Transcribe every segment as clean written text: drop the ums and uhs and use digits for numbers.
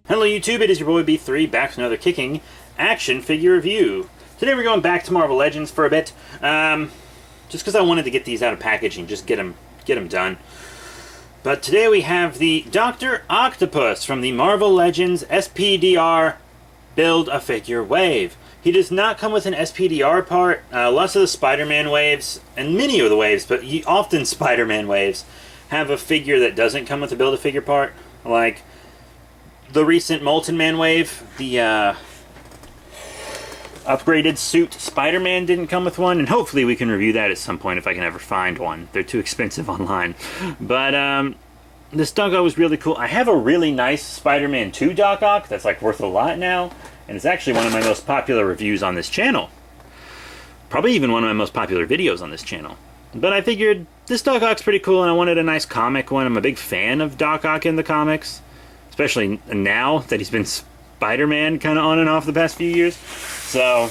Hello YouTube, it is your boy B3 back with another kicking action figure review. Today we're going back to Marvel Legends for a bit, just because I wanted to get these out of packaging, just get them done. But today we have the Dr. Octopus from the Marvel Legends SPDR Build-A-Figure wave. He does not come with an SPDR part. Lots of the Spider-Man waves, and many of the waves, but often Spider-Man waves, have a figure that doesn't come with a Build-A-Figure part, like the recent Molten Man wave. The upgraded suit Spider-Man didn't come with one, and hopefully we can review that at some point if I can ever find one. They're too expensive online. But this Doc Ock was really cool. I have a really nice Spider-Man 2 Doc Ock that's like worth a lot now, and it's actually one of my most popular reviews on this channel. Probably even one of my most popular videos on this channel. But I figured this Doc Ock's pretty cool, and I wanted a nice comic one. I'm a big fan of Doc Ock in the comics, especially now that he's been Spider-Man kind of on and off the past few years. So,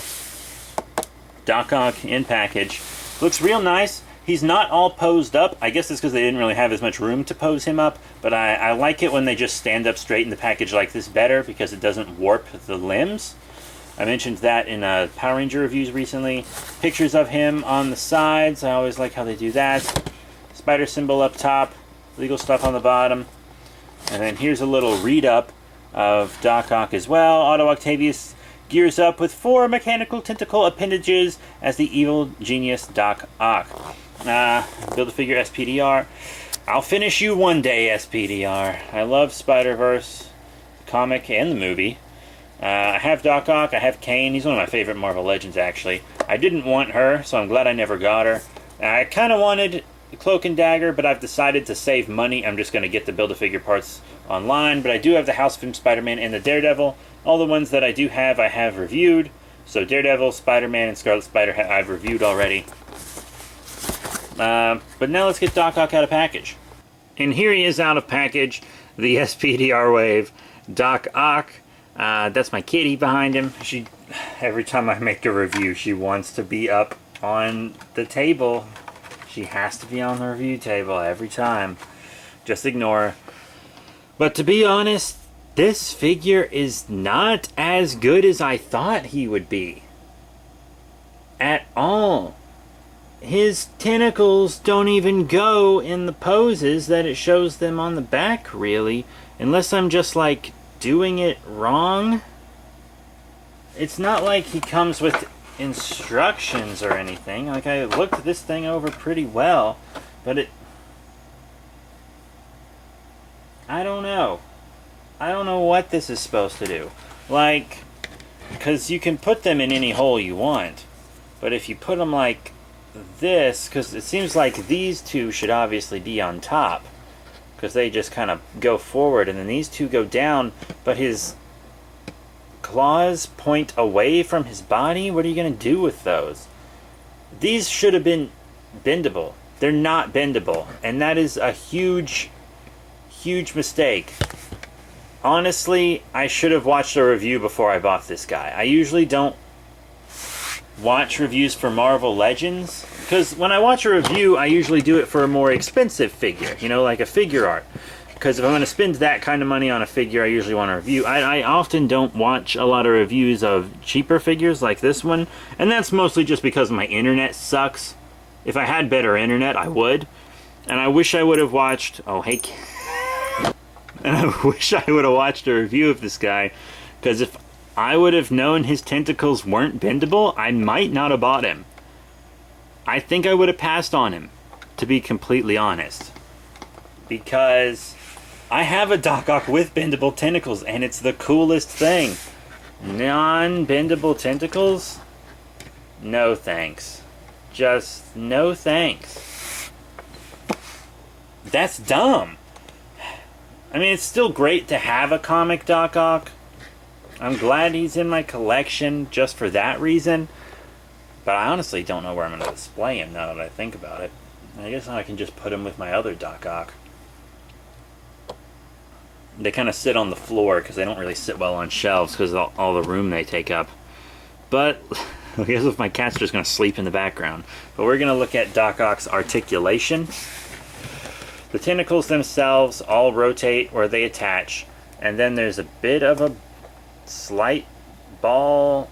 Doc Ock in package. Looks real nice. He's not all posed up. I guess it's because they didn't really have as much room to pose him up, but I like it when they just stand up straight in the package like this better because it doesn't warp the limbs. I mentioned that in Power Ranger reviews recently. Pictures of him on the sides. I always like how they do that. Spider symbol up top. Legal stuff on the bottom. And then here's a little read-up of Doc Ock as well. Otto Octavius gears up with 4 mechanical tentacle appendages as the evil genius Doc Ock. Build-A-Figure SPDR. I'll finish you one day, SPDR. I love Spider-Verse, comic and the movie. I have Doc Ock, I have Kane. He's one of my favorite Marvel Legends, actually. I didn't want her, so I'm glad I never got her. I kind of wanted Cloak and Dagger, but I've decided to save money. I'm just going to get the Build-A-Figure parts online, but I do have the House of M Spider-Man and the Daredevil. All the ones that I do have, I have reviewed. So Daredevil, Spider-Man, and Scarlet Spider I've reviewed already. But now let's get Doc Ock out of package. And here he is out of package, the SPDR wave, Doc Ock. That's my kitty behind him. Every time I make a review, she wants to be up on the table. She has to be on the review table every time. Just ignore her. But to be honest, this figure is not as good as I thought he would be. At all. His tentacles don't even go in the poses that it shows them on the back, really. Unless I'm just, like, doing it wrong. It's not like he comes with instructions or anything. Like, I looked this thing over pretty well, but I don't know. I don't know what this is supposed to do. Like, because you can put them in any hole you want, but if you put them like this, because it seems like these two should obviously be on top, because they just kind of go forward, and then these two go down, but his claws point away from his body. What are you going to do with those? These should have been bendable. They're not bendable, and that is a huge mistake. Honestly, I should have watched a review before I bought this guy. I usually don't watch reviews for Marvel Legends, because when I watch a review, I usually do it for a more expensive figure, you know, like a figure art. Because if I'm going to spend that kind of money on a figure, I usually want to review. I often don't watch a lot of reviews of cheaper figures like this one, and that's mostly just because my internet sucks. If I had better internet, I would. And I wish I would have watched... Oh, hey... And I wish I would have watched a review of this guy, because if I would have known his tentacles weren't bendable, I might not have bought him. I think I would have passed on him, to be completely honest. Because I have a Doc Ock with bendable tentacles, and it's the coolest thing. Non-bendable tentacles? No thanks. Just no thanks. That's dumb. I mean, it's still great to have a comic Doc Ock. I'm glad he's in my collection just for that reason. But I honestly don't know where I'm going to display him now that I think about it. I guess I can just put him with my other Doc Ock. They kind of sit on the floor because they don't really sit well on shelves because of all the room they take up. But I guess if my cat's just going to sleep in the background. But we're going to look at Doc Ock's articulation. The tentacles themselves all rotate where they attach. And then there's a bit of a slight ball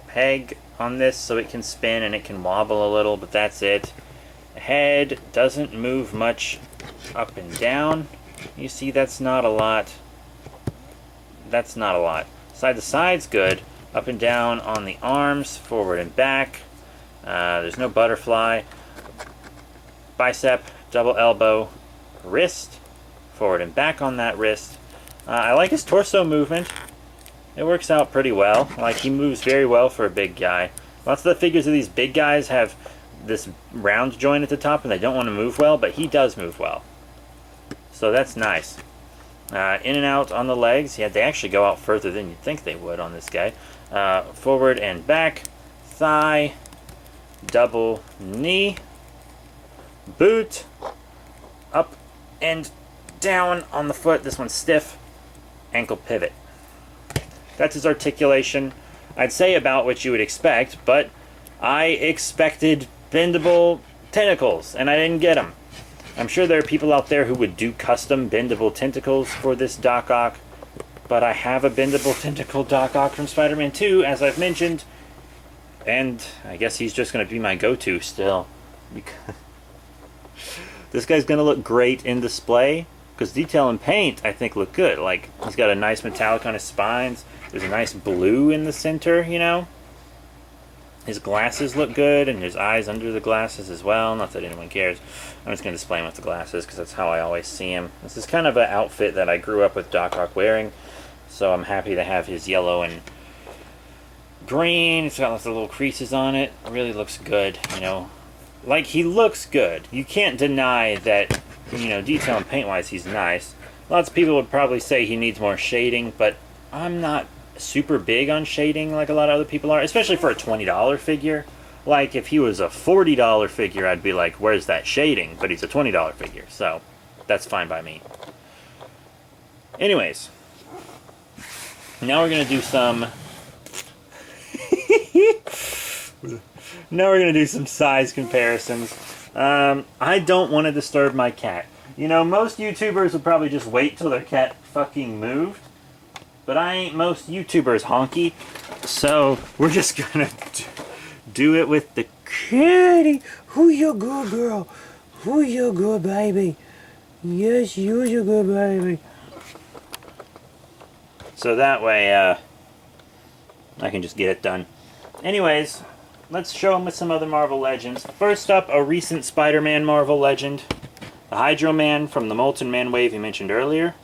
peg on this so it can spin and it can wobble a little, but that's it. The head doesn't move much up and down. You see, that's not a lot. That's not a lot. Side to side's good. Up and down on the arms, forward and back. There's no butterfly. Bicep, double elbow, wrist, forward and back on that wrist. I like his torso movement. It works out pretty well. Like, he moves very well for a big guy. Lots of the figures of these big guys have this round joint at the top and they don't want to move well, but he does move well. So that's nice. In and out on the legs. Yeah, they actually go out further than you'd think they would on this guy. Forward and back, thigh, double knee, boot, up and down on the foot. This one's stiff, ankle pivot. That's his articulation. I'd say about what you would expect, but I expected bendable tentacles, and I didn't get them. I'm sure there are people out there who would do custom bendable tentacles for this Doc Ock, but I have a bendable tentacle Doc Ock from Spider-Man 2, as I've mentioned, and I guess he's just going to be my go-to still. Because this guy's going to look great in display, because detail and paint, I think, look good. Like, he's got a nice metallic on his spines. There's a nice blue in the center, you know? His glasses look good, and his eyes under the glasses as well. Not that anyone cares. I'm just going to display him with the glasses, because that's how I always see him. This is kind of an outfit that I grew up with Doc Ock wearing, so I'm happy to have his yellow and green. It's got lots of little creases on it. It really looks good, you know? Like, he looks good. You can't deny that, you know, detail and paint-wise, he's nice. Lots of people would probably say he needs more shading, but I'm not super big on shading like a lot of other people are, especially for a $20 figure. Like, if he was a $40 figure, I'd be like, where's that shading? But he's a $20 figure, so that's fine by me. Anyways, now we're going to do some... now we're going to do some size comparisons. I don't want to disturb my cat. You know, most YouTubers would probably just wait till their cat fucking moved. But I ain't most YouTubers, honky. So, we're just gonna do it with the kitty. Who you good girl? Who you good baby? Yes, you're a good baby. So that way, I can just get it done. Anyways, let's show them with some other Marvel Legends. First up, a recent Spider-Man Marvel Legend. The Hydro Man from the Molten Man wave you mentioned earlier.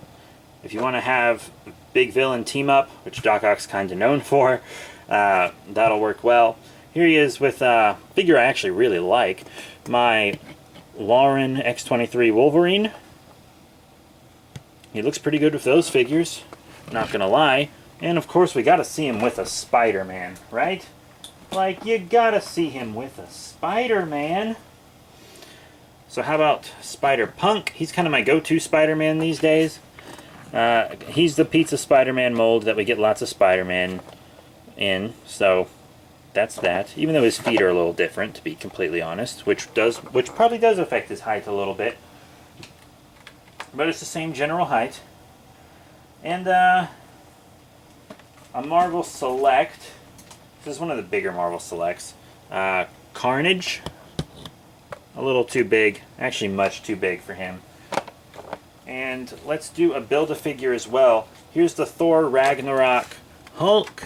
If you want to have big villain team up, which Doc Ock's kind of known for, that'll work well. Here he is with a figure I actually really like, my Lauren X-23 Wolverine. He looks pretty good with those figures, not gonna lie. And of course we gotta see him with a Spider-Man, right? Like, you gotta see him with a Spider-Man. So how about Spider-Punk? He's kind of my go-to Spider-Man these days. He's the Pizza Spider-Man mold that we get lots of Spider-Man in, so that's that. Even though his feet are a little different, to be completely honest, which probably does affect his height a little bit. But it's the same general height. And a Marvel Select. This is one of the bigger Marvel Selects. Carnage. A little too big. Actually, much too big for him. And let's do a Build-A-Figure as well. Here's the Thor Ragnarok Hulk.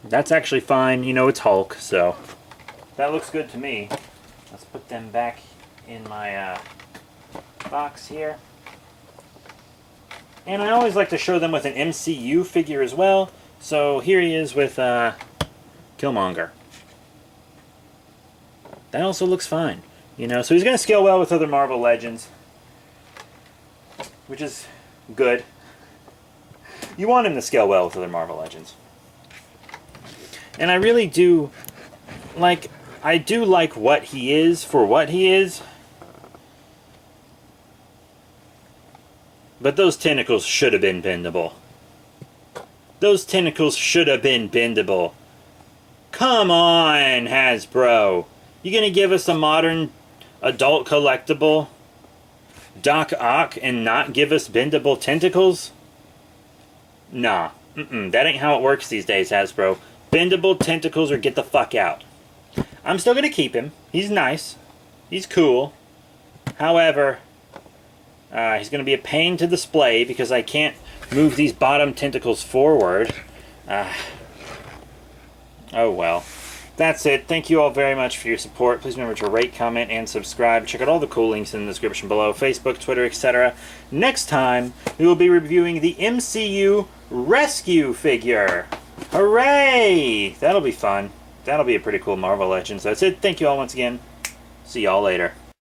That's actually fine. You know, it's Hulk, so that looks good to me. Let's put them back in my box here. And I always like to show them with an MCU figure as well. So here he is with Killmonger. That also looks fine. You know, so he's going to scale well with other Marvel Legends, which is good. You want him to scale well with other Marvel Legends. And I really do like what he is for what he is. But those tentacles should have been bendable. Those tentacles should have been bendable. Come on, Hasbro. You gonna give us a modern adult collectible Doc Ock and not give us bendable tentacles? Nah. That ain't how it works these days, Hasbro. Bendable tentacles or get the fuck out. I'm still gonna keep him. He's nice. He's cool. However, he's gonna be a pain to display because I can't move these bottom tentacles forward. Oh well. That's it. Thank you all very much for your support. Please remember to rate, comment, and subscribe. Check out all the cool links in the description below. Facebook, Twitter, etc. Next time, we will be reviewing the MCU Rescue figure. Hooray! That'll be fun. That'll be a pretty cool Marvel Legends. That's it. Thank you all once again. See y'all later.